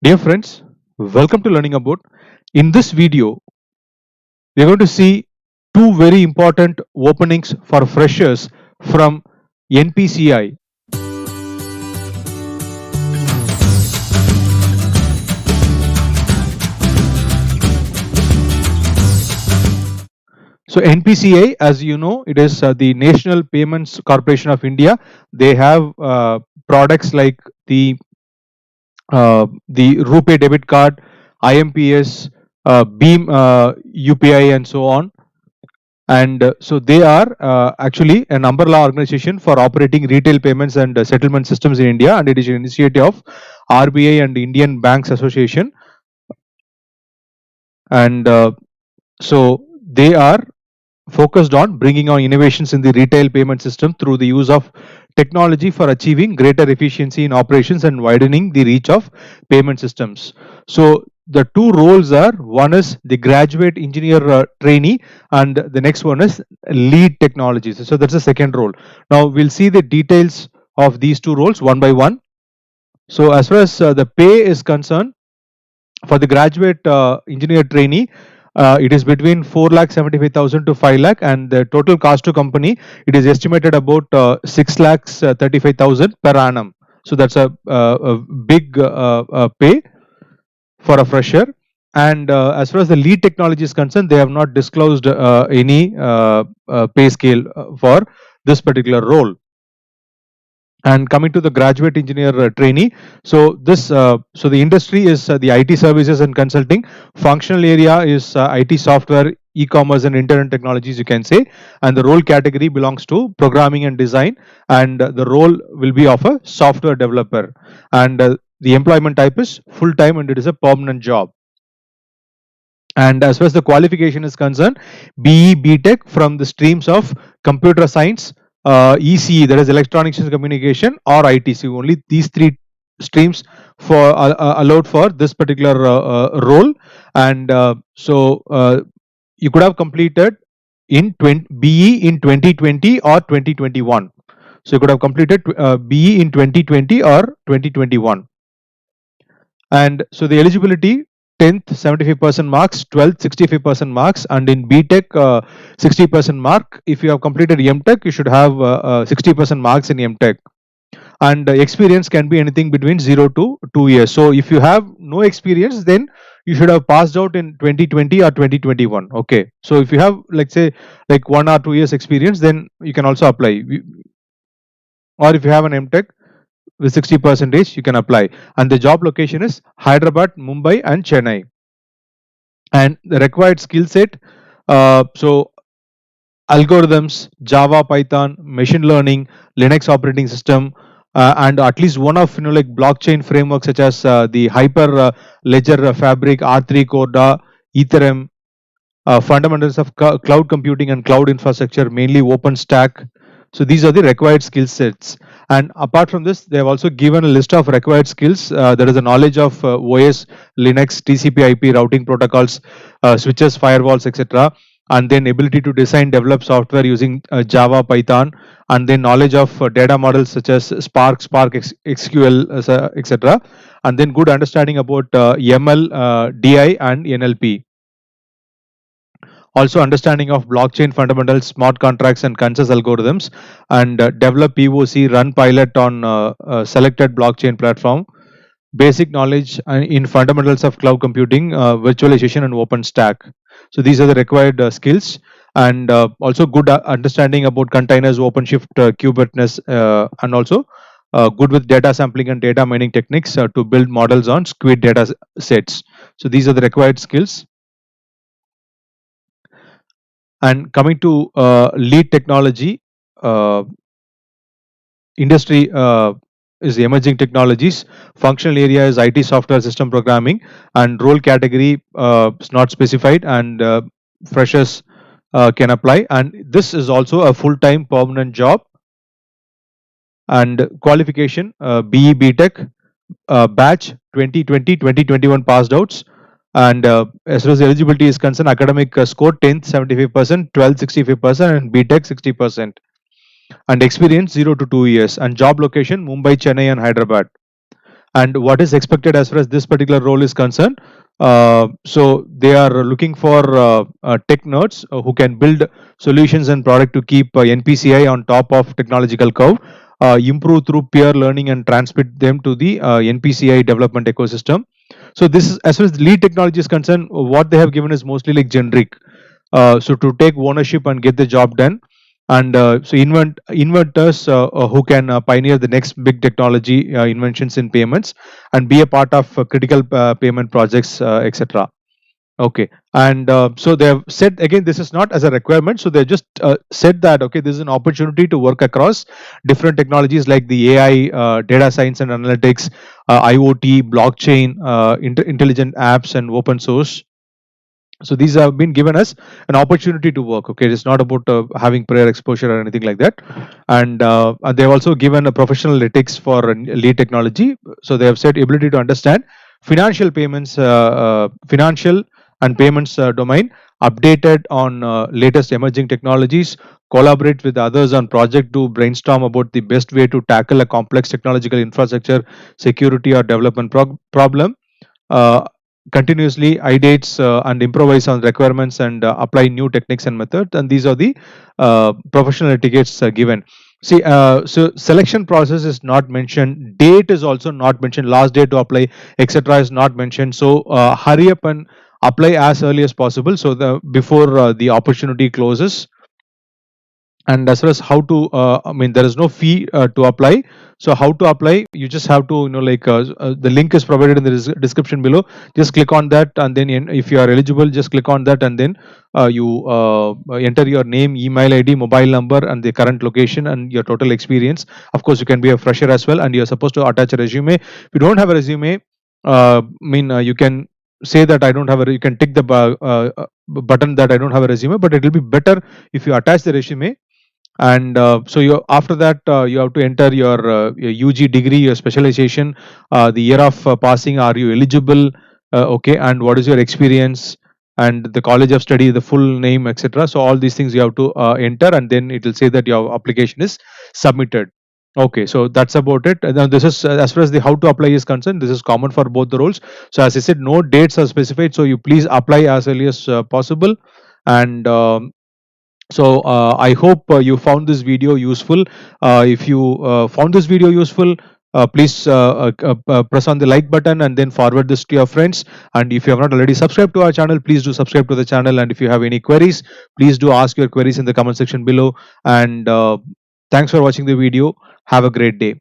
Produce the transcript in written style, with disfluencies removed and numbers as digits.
Dear friends, welcome to Learning About. In this video, we are going to see two very important openings for freshers from NPCI. So NPCI, as you know, it is the National Payments Corporation of India. They have products like the RuPay debit card, IMPS, Beam UPI, and so on. And so they are actually an umbrella organization for operating retail payments and settlement systems in India, and it is an initiative of RBI and Indian Banks Association. And so they are focused on bringing on innovations in the retail payment system through the use of technology for achieving greater efficiency in operations and widening the reach of payment systems. So the two roles are, one is the graduate engineer trainee, and the next one is lead technologies. So that's the second role. Now we'll see the details of these two roles one by one. So as far as the pay is concerned, for the graduate engineer trainee, it is between 4,75,000 to 5 lakh, and the total cost to company, it is estimated about 6,35,000 per annum. So that's a big pay for a fresher. And as far as the lead technology is concerned, they have not disclosed any pay scale for this particular role. And coming to the graduate engineer trainee, so the industry is the IT services and consulting. Functional area is IT software, e-commerce, and internet technologies, you can say. And the role category belongs to programming and design, and the role will be of a software developer. And the employment type is full time, and it is a permanent job. And as far as the qualification is concerned, BE, BTech from the streams of computer science, ECE, that is electronics and communication, or ITC. Only these three streams for allowed for this particular role. And you could have completed in BE in 2020 or 2021. So you could have completed BE in 2020 or 2021. And so the eligibility: 10th 75% marks, 12th 65% marks, and in BTech 60% mark. If you have completed MTech, you should have 60% marks in MTech. And experience can be anything between 0 to 2 years. So if you have no experience, then you should have passed out in 2020 or 2021. Okay, so if you have, let's say, like 1 or 2 years experience, then you can also apply. Or if you have an MTech with 60%, you can apply. And the job location is Hyderabad, Mumbai, and Chennai. And the required skill set, so algorithms, Java, Python, machine learning, Linux operating system, and at least one of like blockchain frameworks such as the Hyper Ledger Fabric, R3 Corda, Ethereum, fundamentals of cloud computing and cloud infrastructure, mainly OpenStack. So these are the required skill sets. And apart from this, they have also given a list of required skills. There is a knowledge of OS, Linux, TCP/IP routing protocols, switches, firewalls, etc. And then ability to design, develop software using Java, Python, and then knowledge of data models such as Spark, SQL, etc. And then good understanding about ML, DI, and NLP. Also understanding of blockchain fundamentals, smart contracts, and consensus algorithms, and develop POC, run pilot on selected blockchain platform. Basic knowledge in fundamentals of cloud computing, virtualization, and OpenStack. So these are the required skills. And also good understanding about containers, OpenShift, Kubernetes, and also good with data sampling and data mining techniques to build models on Squid data sets. So these are the required skills. And coming to lead technology, industry is emerging technologies. Functional area is IT software system programming, and role category is not specified, and freshers can apply. And this is also a full-time permanent job. And qualification, BE, BTech, batch 2020-2021 passed outs. And as far as eligibility is concerned, academic score 10th 75%, 12th 65%, and BTech 60%. And experience 0 to 2 years. And job location Mumbai, Chennai, and Hyderabad. and what is expected as far as this particular role is concerned. So they are looking for tech nerds who can build solutions and product to keep NPCI on top of technological curve, improve through peer learning and transmit them to the NPCI development ecosystem. So this is, as far as the lead technology is concerned, what they have given is mostly like generic. So to take ownership and get the job done, and so inventors who can pioneer the next big technology inventions in payments and be a part of critical payment projects, etc. Okay, and so they have said again, this is not as a requirement. So they just said that okay, this is an opportunity to work across different technologies like the AI, data science and analytics, IoT, blockchain, intelligent apps, and open source. So these have been given us an opportunity to work. Okay, it's not about having prior exposure or anything like that. And they have also given a professional ethics for lead technology. So they have said ability to understand financial payments, financial and payments domain, updated on latest emerging technologies, collaborate with others on project to brainstorm about the best way to tackle a complex technological infrastructure, security or development problem, uh, continuously ideates and improvise on requirements and apply new techniques and methods. And these are the professional etiquettes given. See, so selection process is not mentioned, date is also not mentioned, last day to apply, etc. is not mentioned. So hurry up and apply as early as possible, so the before the opportunity closes. And as far as how to I mean, there is no fee to apply. So how to apply, you just have to, like, the link is provided in the description below. Just click on that, and then if you are eligible, just click on that, and then you enter your name, email ID, mobile number, and the current location and your total experience. Of course, you can be a fresher as well, and you're supposed to attach a resume. If you don't have a resume, you can say that I don't have a, you can tick the button that I don't have a resume, but it will be better if you attach the resume. And so you, after that, you have to enter your UG degree, your specialization, the year of passing, are you eligible, okay, and what is your experience, and the college of study, the full name, etc. So all these things you have to enter, and then it will say that your application is submitted. Okay, so that's about it. Now this is as far as the how to apply is concerned, this is common for both the roles. So as I said, no dates are specified, so you please apply as early as possible. And so I hope you found this video useful. If you found this video useful, please press on the like button and then forward this to your friends. And if you have not already subscribed to our channel, please do subscribe to the channel. And if you have any queries, please do ask your queries in the comment section below. And thanks for watching the video. Have a great day.